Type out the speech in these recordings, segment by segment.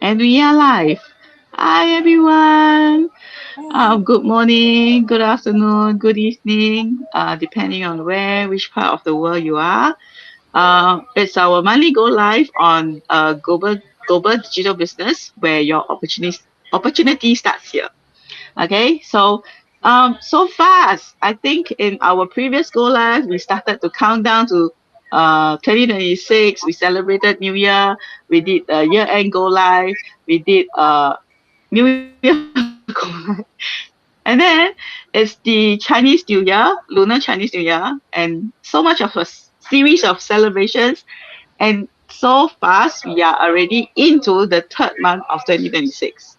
And we are live. Hi, everyone. Good morning, good afternoon, good evening, depending on which part of the world you are. It's our monthly go live on global digital business where your opportunity starts here. Okay, so fast. I think in our previous go live, we started to count down to 2026. We celebrated New Year. We did year end go live. We did New Year go live. And then it's the Chinese New Year, Lunar Chinese New Year, and so much of series of celebrations. And so fast, we are already into the third month of 2026.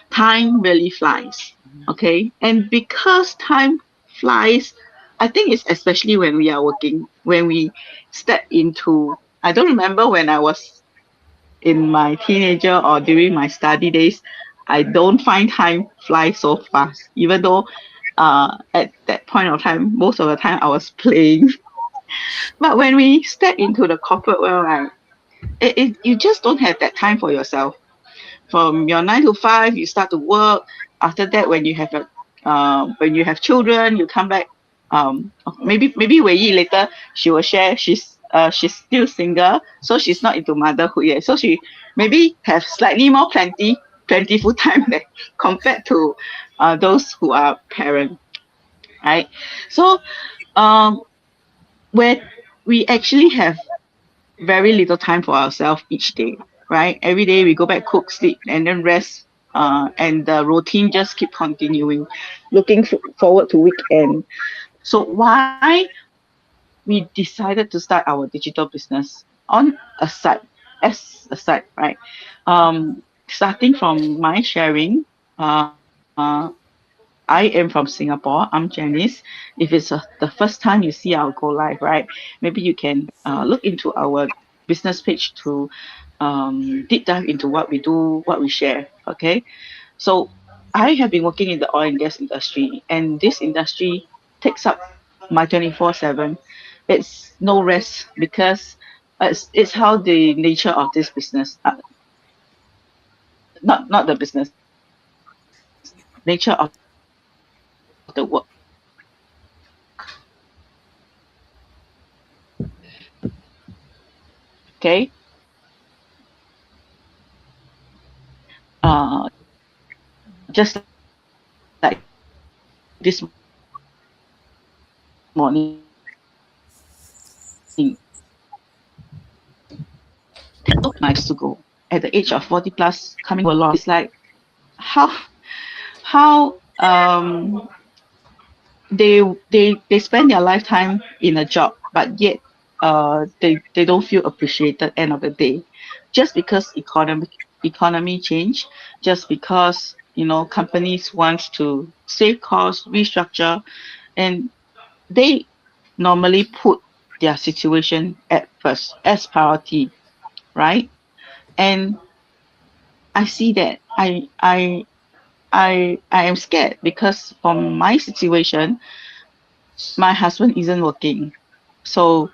Time really flies. Okay. And because time flies, I think it's especially when we are working, when we step into, I don't remember when I was in my teenager or during my study days, I don't find time fly so fast, even though at that point of time, most of the time I was playing. But when we step into the corporate world, right, you just don't have that time for yourself. From your 9 to 5, you start to work. After that, when you have children, you come back. Maybe Wei Yi later she will share. She's still single, so she's not into motherhood yet. So she maybe have slightly more plentiful time than compared to those who are parent, right? So um, where we actually have very little time for ourselves each day, right? Every day we go back, cook, sleep, and then rest. And the routine just keep continuing. Looking forward to weekend. So why we decided to start our digital business on a side, as a side, right? Starting from my sharing, I am from Singapore. I'm Janice. If it's the first time you see our go live, right? Maybe you can look into our business page to deep dive into what we do, what we share. Okay. So I have been working in the oil and gas industry, and this industry takes up my 24/7. It's no rest because it's how the nature of this business, not the business, nature of the work. Okay. Just like this morning, 10 to go. At the age of 40 plus, coming to a lot, it's like how how they spend their lifetime in a job, but yet they don't feel appreciated end of the day, just because economy change, just because companies want to save costs, restructure, and they normally put their situation at first as priority, right? And I see that I am scared because from my situation, my husband isn't working. So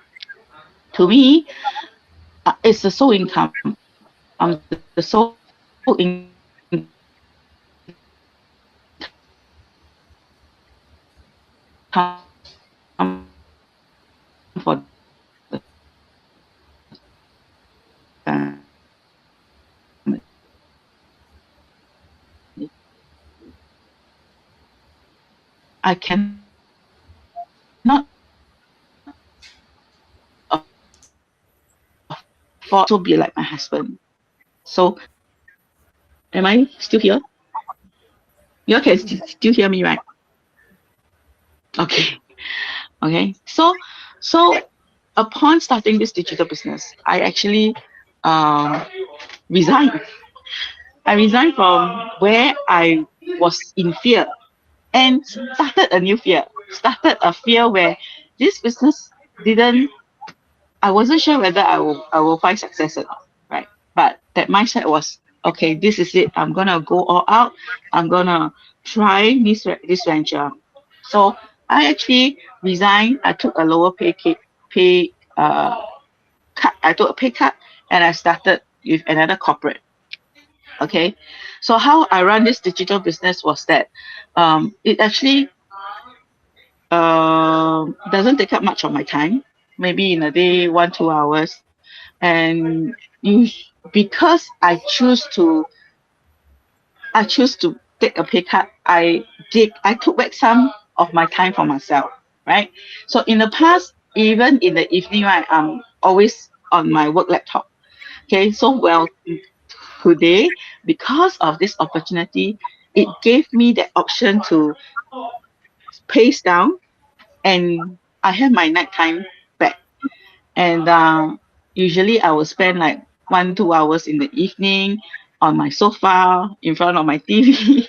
to me, it's the sole income. I'm the sole income for the I cannot afford to also be like my husband. So am I still here? You all can still hear me, right? Okay. Okay. So upon starting this digital business, I actually um resigned. I resigned from where I was in fear and started a new fear. Started a fear where this business didn't. I wasn't sure whether I will find success or not, right? But that mindset was okay. This is it. I'm gonna go all out. I'm gonna try this venture. So I actually resigned. I took a lower pay cut. I took a pay cut and I started with another corporate. Okay, so how I run this digital business was that it actually doesn't take up much of my time, maybe in a day 1 2 hours, and because I choose to take a pay cut. I took back some of my time for myself, right? So in the past, even in the evening, right, I'm always on my work laptop. Okay, so well, today, because of this opportunity, it gave me the option to pace down, and I have my nighttime back. And usually I will spend like 1 2 hours in the evening on my sofa in front of my TV.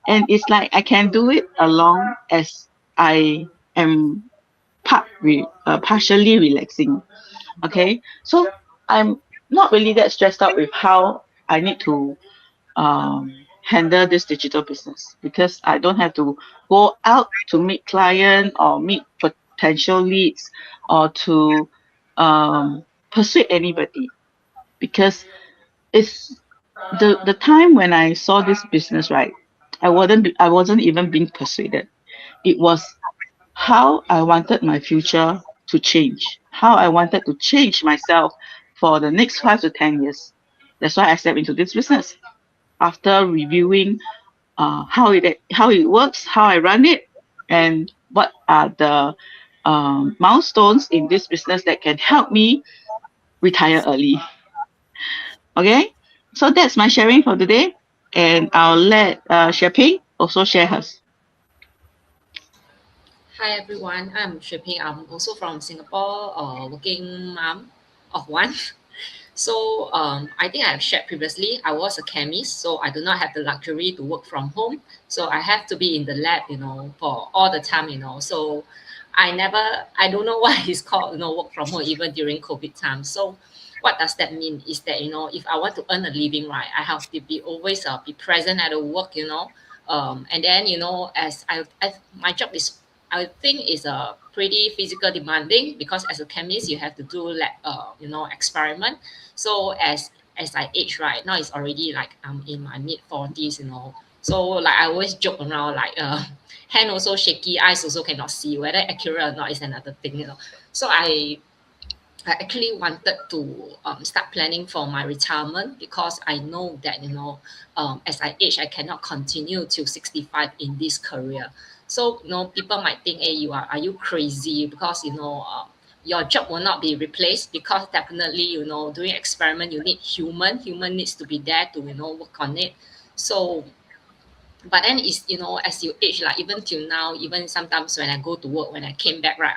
And it's like I can do it along as I am partially relaxing. Okay, so I'm not really that stressed out with how I need to handle this digital business, because I don't have to go out to meet client or meet potential leads, or to persuade anybody, because it's the time when I saw this business, right, I wasn't even being persuaded. It was how I wanted my future to change, how I wanted to change myself for the next 5 to 10 years. That's why I stepped into this business after reviewing how it works, how I run it, and what are the milestones in this business that can help me retire early. Okay, so that's my sharing for today, and I'll let Xue Ping also share hers. Hi everyone, I'm Shipping. I'm also from Singapore, working mom of one. So I think I have shared previously, I was a chemist, so I do not have the luxury to work from home. So I have to be in the lab, for all the time, So I don't know why it's called, work from home even during COVID time. So what does that mean is that, if I want to earn a living, right, I have to be always be present at the work, and then, as my job is, I think is a pretty physical demanding because as a chemist you have to do like experiment. So as I age, right now, it's already like I'm in my mid 40s, So like I always joke around like hand also shaky, eyes also cannot see, whether accurate or not is another thing. So I actually wanted to start planning for my retirement because I know that as I age I cannot continue till 65 in this career. So people might think, hey, are you crazy, because your job will not be replaced, because definitely doing experiment you need human needs to be there to work on it. So but then it's as you age, like even till now, even sometimes when I go to work, when I came back, right,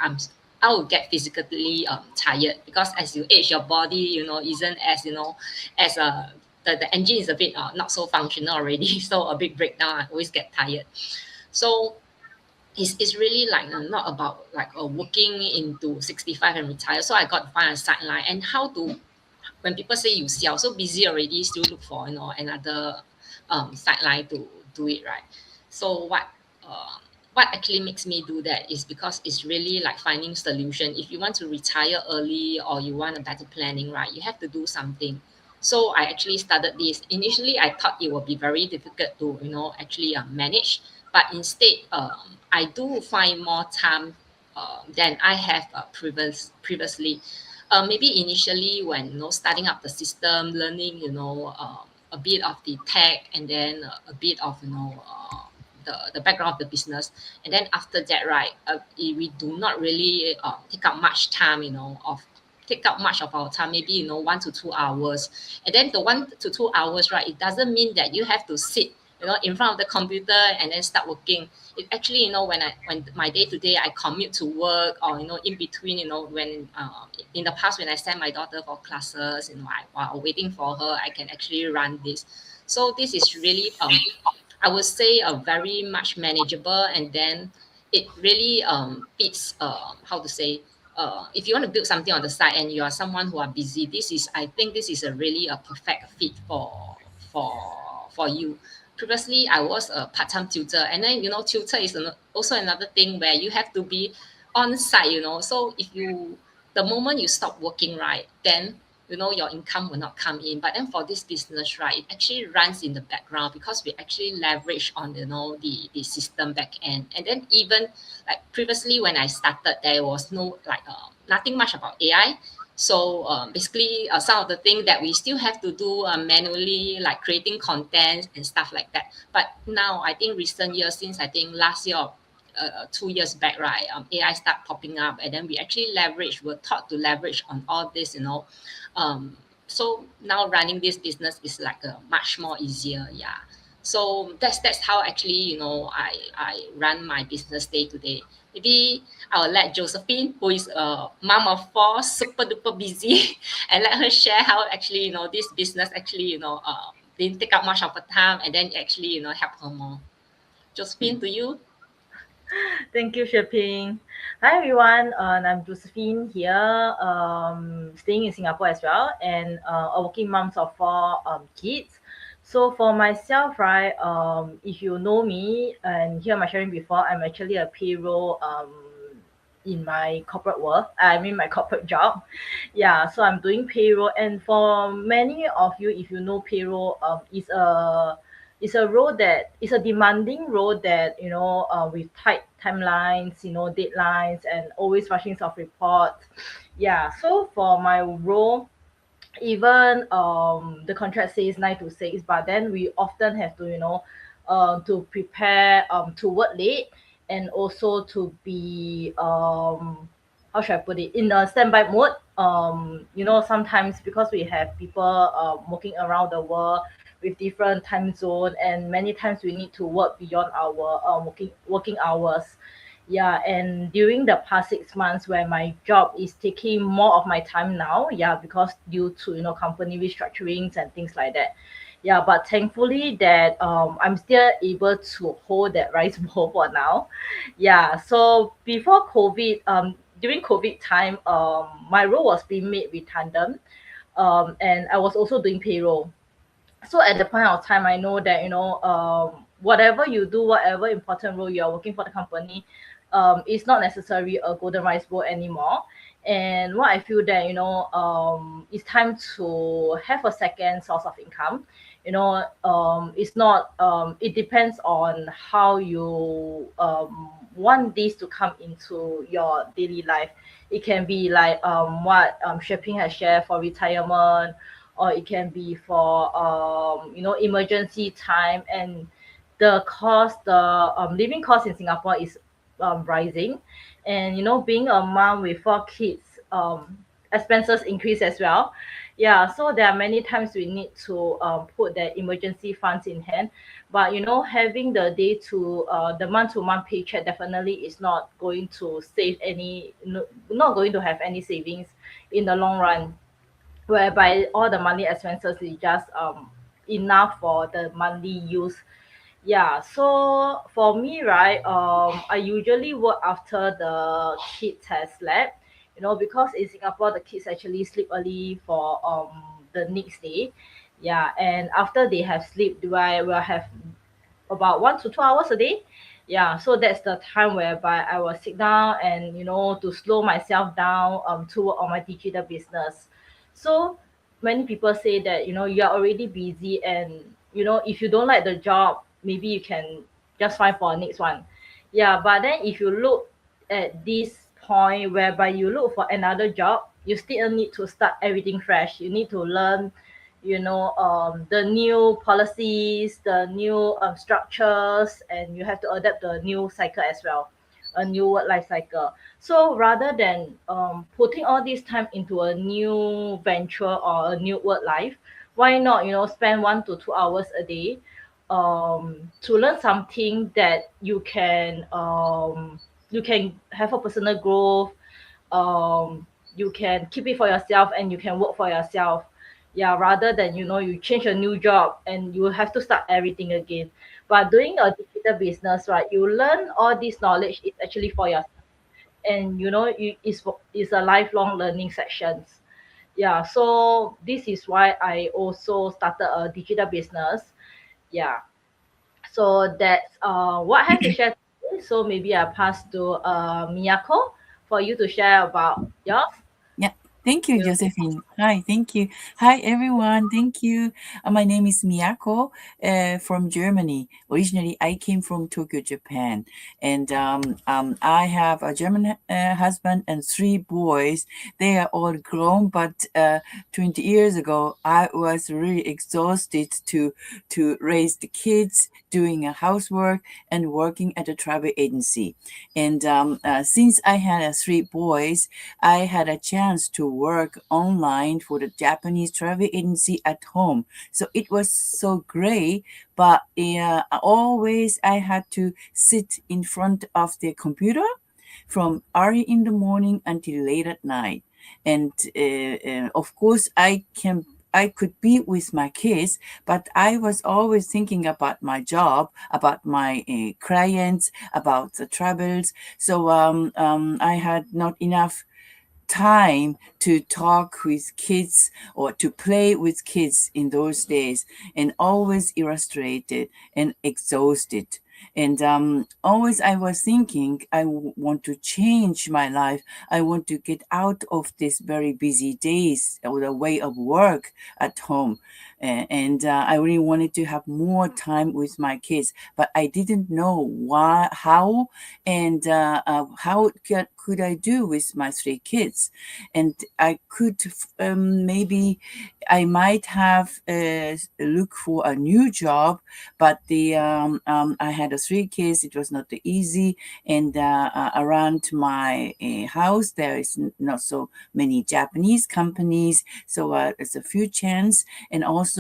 I will get physically tired, because as you age your body isn't as as the engine is a bit not so functional already so a big breakdown, I always get tired. So it's really like not about like working into 65 and retire. So I got to find a sideline, and how to, when people say you sell so busy already, still look for another sideline to do it, right? So uh, what actually makes me do that is because it's really like finding solution. If you want to retire early or you want a better planning, right, you have to do something. So I actually started this. Initially I thought it would be very difficult to actually manage, but instead I do find more time than I have previously. Maybe initially when starting up the system, learning a bit of the tech, and then a bit of the background of the business, and then after that, right, we do not really take up much time, take up much of our time, maybe 1 to 2 hours. And then the 1 to 2 hours, right, it doesn't mean that you have to sit in front of the computer and then start working. It actually, when my day to day I commute to work, or in between, when in the past when I send my daughter for classes, while waiting for her, I can actually run this. So this is really I would say a very much manageable, and then it really fits how to say, if you want to build something on the side and you are someone who are busy, this is, I think this is a really a perfect fit for you. Previously I was a part-time tutor, and then tutor is also another thing where you have to be on site, so if you, the moment you stop working, right, then your income will not come in. But then for this business, right, it actually runs in the background because we actually leverage on the system back end. And then even like previously when I started, there was no like nothing much about AI. So basically, some of the things that we still have to do manually, like creating content and stuff like that. But now, I think recent years, since I think last year, 2 years back, right, AI start popping up, and then we actually leverage. We're taught to leverage on all this, so now running this business is like a much more easier, yeah. So that's how actually I run my business day to day. Maybe I will let Josephine, who is a mom of four, super duper busy, and let her share how actually this business actually didn't take up much of her time, and then actually help her more. Josephine, to you. Thank you, Sheping. Hi, everyone. I'm Josephine here, staying in Singapore as well, and a working mom of four kids. So for myself, right, if you know me and hear my sharing before, I'm actually a payroll in my corporate work. I mean my corporate job. Yeah, so I'm doing payroll, and for many of you, if you know payroll, is a role that is a demanding role that with tight timelines, deadlines, and always rushing of reports. Yeah, so for my role, even the contract says 9 to 6, but then we often have to to prepare to work late, and also to be how should I put it, in a standby mode. Sometimes because we have people working around the world with different time zone, and many times we need to work beyond our working hours. Yeah, and during the past 6 months where my job is taking more of my time now, yeah, because due to company restructurings and things like that. Yeah, but thankfully that I'm still able to hold that rice bowl for now. Yeah, so before COVID, during COVID time, my role was being made redundant, and I was also doing payroll. So at the point of time, I know that whatever you do, whatever important role you are working for the company, it's not necessarily a golden rice bowl anymore. And what I feel that it's time to have a second source of income. It's not it depends on how you want this to come into your daily life. It can be like what Shopping has shared for retirement, or it can be for emergency time. And the living cost in Singapore is rising, and being a mom with four kids, expenses increase as well. Yeah, so there are many times we need to put the emergency funds in hand, but having the month to month paycheck definitely is not going to save any, no, not going to have any savings in the long run, whereby all the monthly expenses is just enough for the monthly use. Yeah, so for me, right, I usually work after the kids has slept, because in Singapore the kids actually sleep early for the next day. Yeah, and after they have sleep, do I will have about 1 to 2 hours a day. Yeah, so that's the time whereby I will sit down and to slow myself down to work on my digital business. So many people say that you're already busy, and if you don't like the job, maybe you can just find for a next one. Yeah, but then if you look at this point whereby you look for another job, you still need to start everything fresh. You need to learn the new policies, the new structures, and you have to adapt the new cycle as well, a new work life cycle. So rather than putting all this time into a new venture or a new work life, why not spend 1 to 2 hours a day to learn something that you can have a personal growth. You can keep it for yourself, and you can work for yourself. Yeah, rather than you change a new job and you have to start everything again. But doing a digital business, right, you learn all this knowledge is actually for yourself, and it's a lifelong learning sessions. Yeah, so this is why I also started a digital business. Yeah, so that's what I have to share today. So maybe I pass to Miyako for you to share about yours. Yeah, thank you, Will be Josephine. Hi, thank you. Hi, everyone. Thank you. My name is Miyako from Germany. Originally, I came from Tokyo, Japan. And I have a German husband and three boys. They are all grown, but 20 years ago, I was really exhausted to raise the kids, doing a housework, and working at a travel agency. And since I had three boys, I had a chance to work online for the Japanese travel agency at home. So it was so great, but always I had to sit in front of the computer from early in the morning until late at night. And of course, I could be with my kids, but I was always thinking about my job, about my clients, about the travels. So I had not enough time to talk with kids or to play with kids in those days, and always illustrated and exhausted. And always I was thinking, want to change my life. I want to get out of this very busy days or the way of work at home. And I really wanted to have more time with my kids, but I didn't know why, how, and how could I do with my three kids. And I could maybe I might have look for a new job, but the I had three kids. It was not easy, and around my house there is not so many Japanese companies, so there's a few chance, and also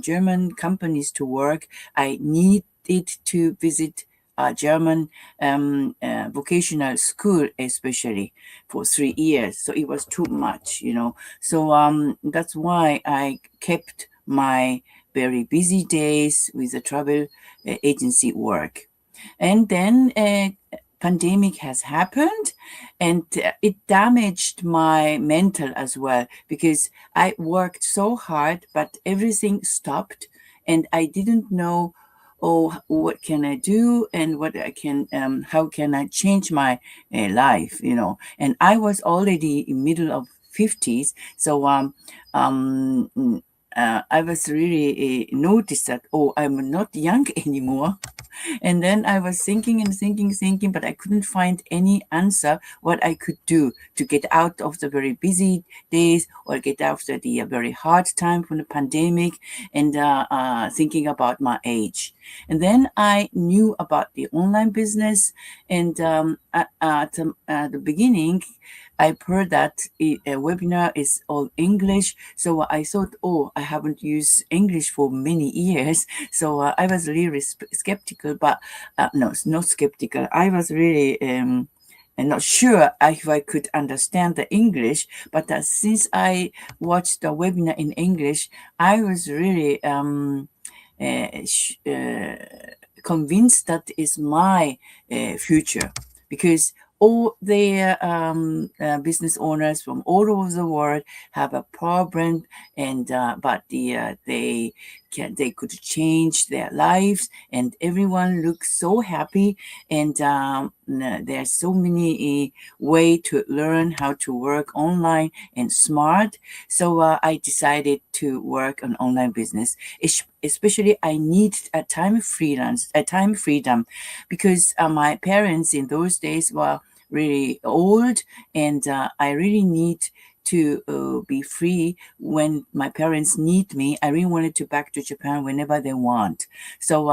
German companies to work. I needed to visit a German vocational school, especially for 3 years. So it was too much, you know. So that's why I kept my very busy days with the travel agency work. And then pandemic has happened, and it damaged my mental as well, because I worked so hard, but everything stopped, and I didn't know, oh, what can I do, and what I can how can I change my life, you know. And I was already in middle of 50s, so um mm, I was really noticed that, oh, I'm not young anymore. And then I was thinking and thinking, but I couldn't find any answer what I could do to get out of the very busy days, or get after the very hard time from the pandemic, and thinking about my age. And then I knew about the online business, and at the beginning, I've heard that a webinar is all English. So I thought, oh, I haven't used English for many years. So I was really skeptical, but no, not skeptical. I was really and not sure if I could understand the English. But since I watched the webinar in English, I was really convinced that is my future, because all the business owners from all over the world have a problem, and but they could change their lives, and everyone looks so happy, and there's so many way to learn how to work online and smart. So I decided to work on online business. Especially I need a time freedom, because my parents in those days were really old, and I really need to be free when my parents need me. I really wanted to back to Japan whenever they want. So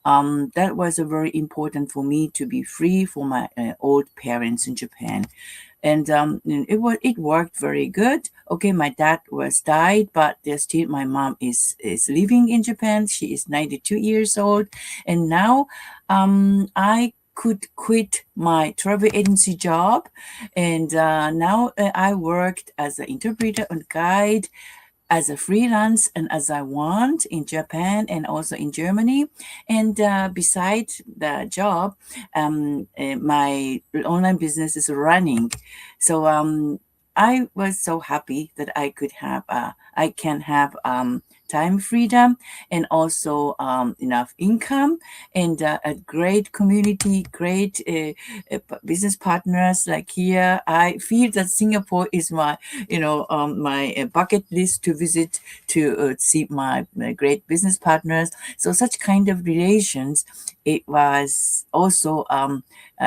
that was a very important for me to be free for my old parents in Japan. And it worked very good. Okay, my dad was died, but there's still my mom is living in Japan. She is 92 years old, and now I could quit my travel agency job, and now I worked as an interpreter and guide as a freelance and as I want in Japan and also in Germany. And besides the job, my online business is running. So I was so happy that I can have time freedom, and also enough income, and a great community, great business partners. Like here, I feel that Singapore is my, my bucket list to visit, to see my great business partners. So such kind of relations, it was also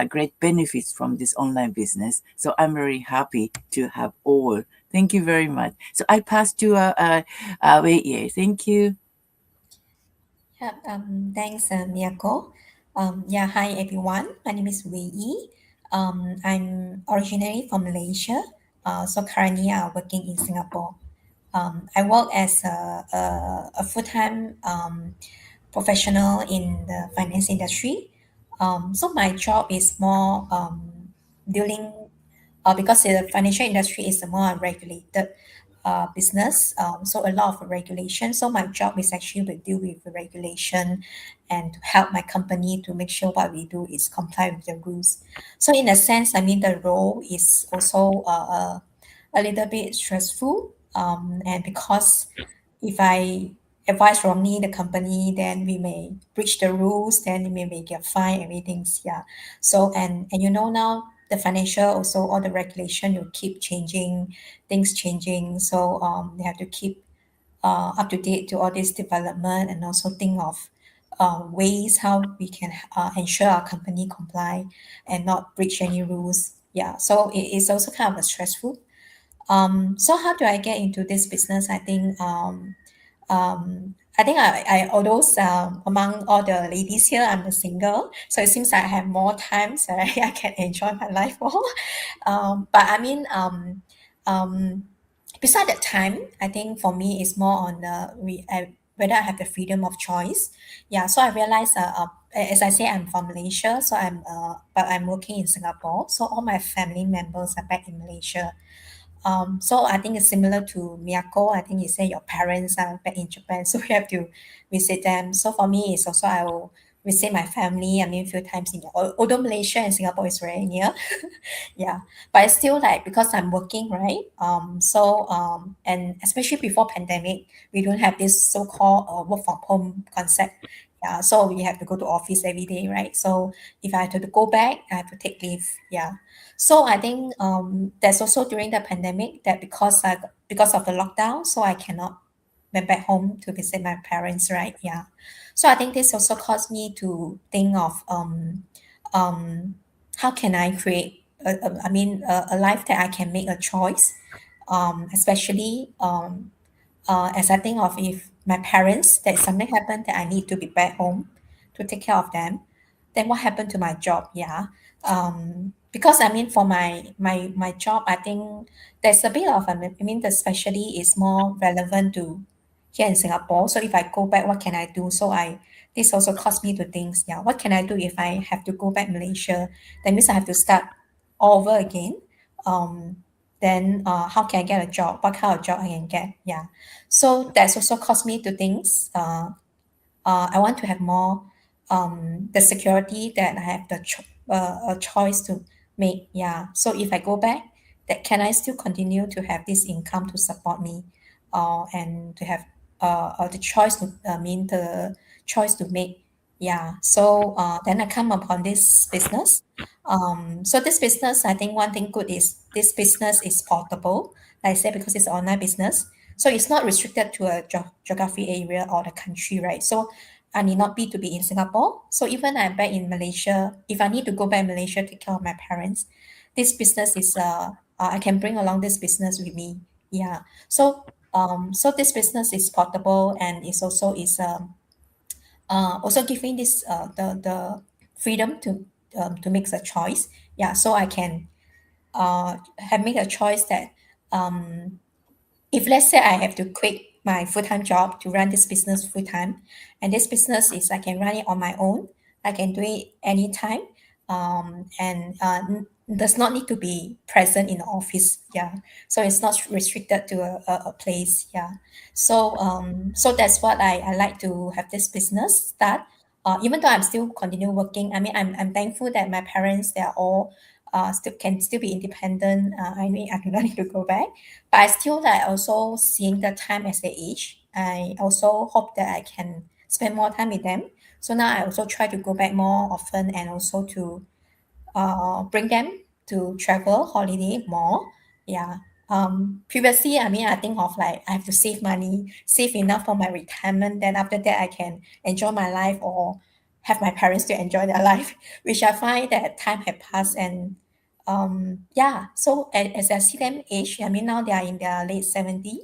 great benefits from this online business. So I'm very happy to have all. Thank you very much. So I pass to Wei Ye. Thank you. Yeah, thanks, Miyako. Yeah, hi everyone. My name is Wei Yi. I'm originally from Malaysia. So currently I'm working in Singapore. I work as a full-time professional in the finance industry. So my job is more dealing because the financial industry is a more regulated business. So a lot of regulation. So my job is actually to deal with the regulation and to help my company to make sure what we do is comply with the rules. So in a sense, I mean the role is also a little bit stressful. And because if I advise wrongly the company, then we may breach the rules, then we may get fined, everything's yeah. So and you know now the financial also all the regulation will keep changing, things changing. So they have to keep up to date to all this development and also think of ways how we can ensure our company comply and not breach any rules. Yeah, so it is also kind of a stressful. So how do I get into this business? I think I although among all the ladies here, I'm a single, so it seems I have more time, so I can enjoy my life more. But I mean, beside that time, I think for me it's more on whether I have the freedom of choice. Yeah, so I realized, as I say, I'm from Malaysia, so but I'm working in Singapore, so all my family members are back in Malaysia. So I think it's similar to Miyako. I think you say your parents are back in Japan, so we have to visit them. So for me, it's also I will visit my family. I mean, a few times in although Malaysia and Singapore is very near, yeah. But it's still like because I'm working, right? And especially before pandemic, we don't have this so-called work from home concept. Yeah, so we have to go to office every day, right? So if I have to go back, I have to take leave. Yeah, so I think there's also during the pandemic that because of the lockdown, so I cannot went back home to visit my parents, right? Yeah. So I think this also caused me to think of um, how can I create a life that I can make a choice, especially as I think of if my parents that something happened that I need to be back home to take care of them, then what happened to my job? Yeah, because I mean for my job, I think there's a bit of I mean the specialty is more relevant to here in Singapore. So if I go back, what can I do? So I this also caused me to think, yeah, what can I do if I have to go back Malaysia? That means I have to start all over again. Um, then how can I get a job? What kind of job I can get? Yeah. So that's also caused me to think I want to have more the security that I have a choice to make. Yeah. So if I go back, that can I still continue to have this income to support me, and to have the choice to I mean the choice to make. Yeah. So then I come upon this business. So this business, I think one thing good is this business is portable. Like I said, because it's an online business, so it's not restricted to a geography area or the country, right? So I need not be to be in Singapore. So even I'm back in Malaysia, if I need to go back Malaysia to take care of my parents, this business is I can bring along this business with me. Yeah. So so this business is portable and it's also is also giving this the freedom to make a choice. Yeah. So I can have made a choice that um if let's say I have to quit my full-time job to run this business full-time, and this business is I can run it on my own, I can do it anytime, and does not need to be present in the office. Yeah, so it's not restricted to a place. Yeah, so so that's what I like to have this business start. Even though I'm still continue working, I mean I'm thankful that my parents they are all still can still be independent. I mean, I do not need to go back, but I still like also seeing the time as they age. I also hope that I can spend more time with them. So now I also try to go back more often and also to bring them to travel holiday more. Yeah. Previously, I mean, I think of like I have to save money, save enough for my retirement. Then after that, I can enjoy my life or have my parents to enjoy their life, which I find that time had passed. And yeah, so as I see them age, I mean, now they are in their late 70,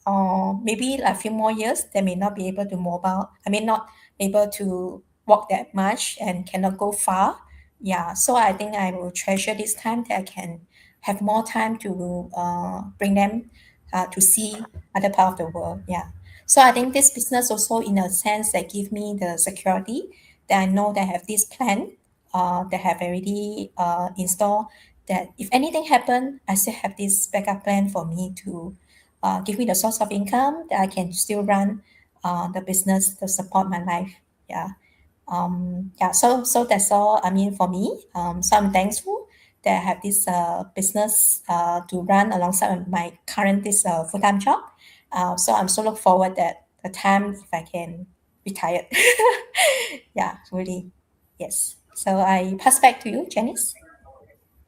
or maybe a few more years, they may not be able to mobile. I mean, not able to walk that much and cannot go far. Yeah, so I think I will treasure this time that I can have more time to bring them to see other part of the world. Yeah. So I think this business also, in a sense, that give me the security that I know that I have this plan that have already installed. That if anything happen, I still have this backup plan for me to give me the source of income that I can still run the business to support my life. Yeah. Yeah. So that's all. I mean, for me, so I'm thankful that I have this business to run alongside with my current this full time job. So I'm so look forward that the time if I can retire. Yeah, really. Yes. So I pass back to you, Janice.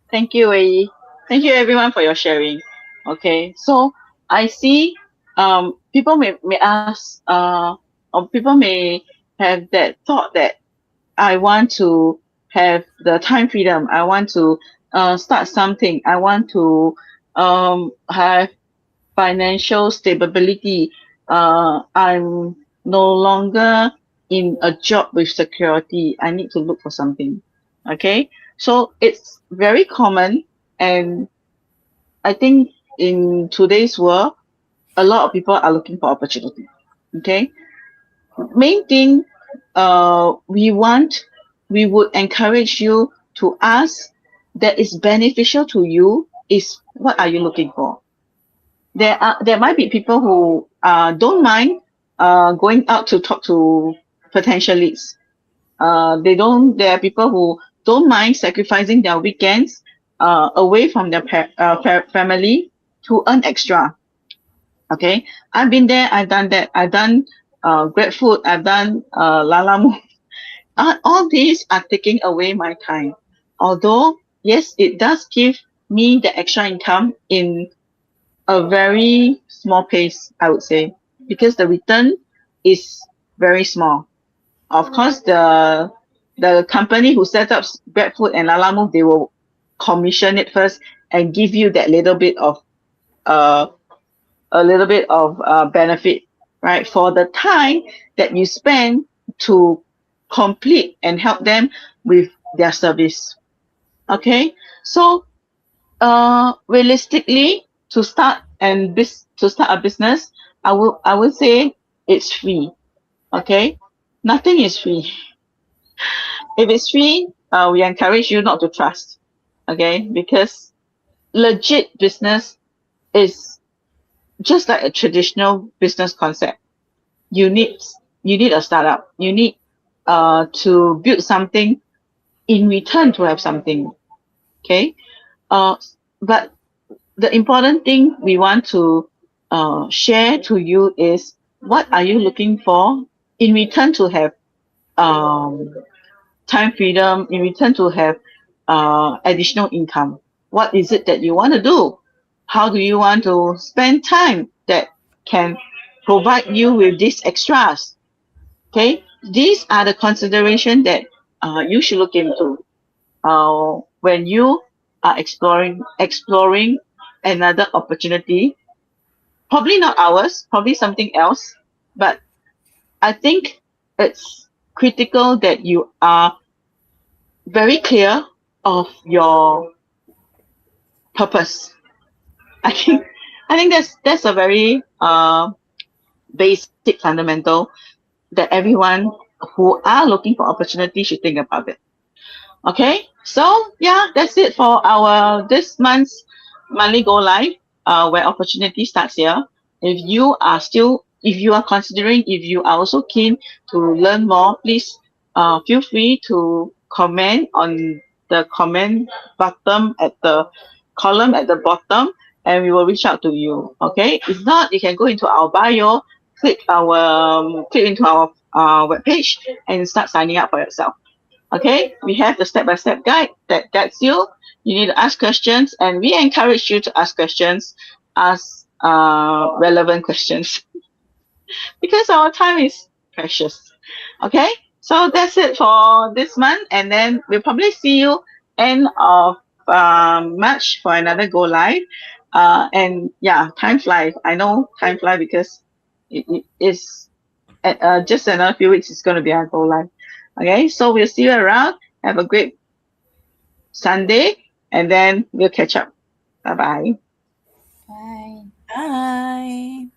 Thank you, Wei. Thank you everyone for your sharing. Okay, so I see people may ask or people may have that thought that I want to have the time freedom. I want to start something. I want to have financial stability. I'm no longer in a job with security. I need to look for something. Okay, so it's very common, and I think in today's world, a lot of people are looking for opportunity. Okay, main thing, we would encourage you to ask that is beneficial to you is what are you looking for? There might be people who don't mind going out to talk to potential leads. They don't. There are people who don't mind sacrificing their weekends away from their family to earn extra. Okay, I've been there. I've done that. I've done GrabFood. I've done Lalamu. All these are taking away my time. Although yes, it does give me the extra income in a very small pace, I would say, because the return is very small. Of course, the company who set up GrabFood and Lalamove, they will commission it first and give you that little bit of uh benefit, right, for the time that you spend to complete and help them with their service. Okay, so realistically, to start a business, I would say it's free. Okay, nothing is free. If it's free, we encourage you not to trust. Okay, because legit business is just like a traditional business concept. You need you need a startup. You need to build something in return to have something. Okay, uh, but the important thing we want to share to you is what are you looking for in return to have um, time freedom, in return to have additional income. What is it that you want to do? How do you want to spend time that can provide you with these extras? Okay, these are the consideration that you should look into when you are exploring another opportunity. Probably not ours, probably something else, but I think it's critical that you are very clear of your purpose. I think I think that's a very basic fundamental that everyone who are looking for opportunity should think about it. Okay, so yeah, that's it for our this month's monthly go live, where opportunity starts here. If you are considering, if you are also keen to learn more, please feel free to comment on the comment button at the column at the bottom, and we will reach out to you. Okay. If not, you can go into our bio, click into our webpage, and start signing up for yourself. Okay. We have the step-by-step guide that guides you. You need to ask questions, and we encourage you to ask questions, ask relevant questions because our time is precious. Okay, so that's it for this month, and then we'll probably see you end of March for another go live. And yeah, time flies. I know time flies because it is just another few weeks. It's going to be our go live. Okay, so we'll see you around. Have a great Sunday, and then we'll catch up. Bye bye. Bye. Bye.